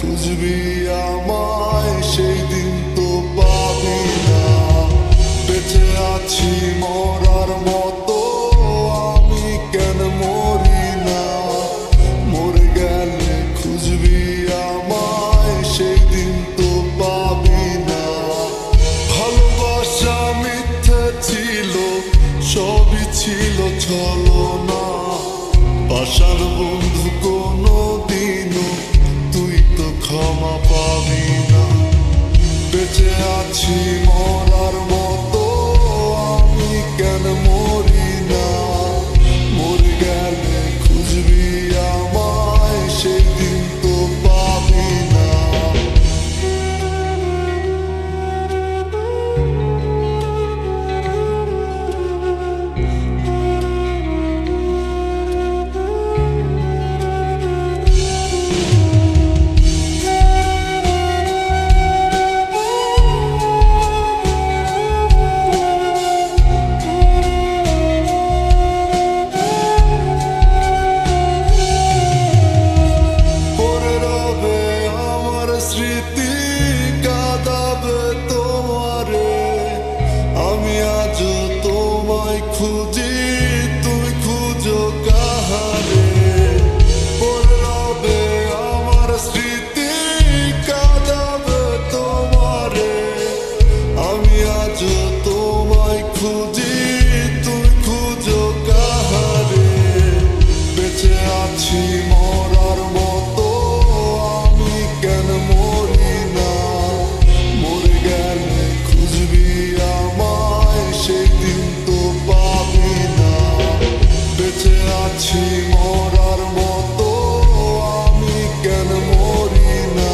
খুঁজবি আমায় সেই দিন তো পাবি না। বেঁচে আছি মরার মতো আমি কেন মরি না। মরে গেলে খুঁজবি আমায় সেই দিন তো পাবি না। ভালোবাসা মিথ্যে ছিল, সবই ছিল ছলনা। পাশার বন্ধু কোনো দিনও তুই তো ক্ষমা পাবি না। বেঁচে আছি মরার মতো আমি কেন মরি না। মরে গেলে খুঁজবি আমায় সেই দিন তো পাবি না। স্মৃতি কাঁদাবে তোমারে, আমি আজও তোমায় খুঁজি তুমি খুঁজো কাহারে। পড়ে রবে আমার স্মৃতি কাঁদাবে তোমারে, আমি আজও তোমায় খুঁজি তুমি খুঁজো কাহারে। বেঁচে আছি মরার মতো আমি কেন মরি না। মরে গেলে খুঁজবি আমায় সেই দিন তো পাবি না। বেঁচে আছি মরার মতো আমি কেন মরি না।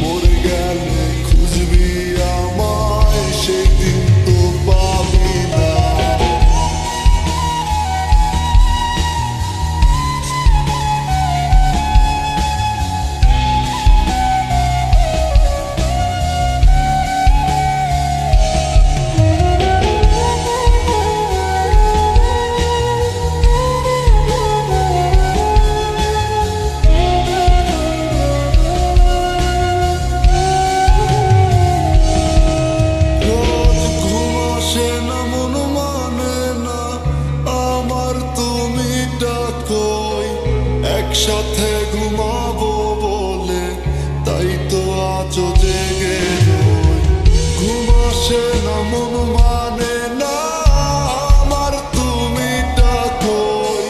মরে গেলে খুঁজবি আমায় সেই দিন তো পাবি না। একসাথে ঘুমাবো বলে তাই তো আজও জেগে রই। ঘুম আসে না মন মানে না আমার তুমি ডাকোই।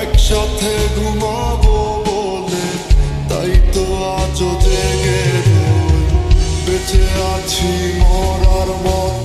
একসাথে ঘুমাবো বলে তাই তো আজও জেগে রই। বেঁচে আছি মরার মতো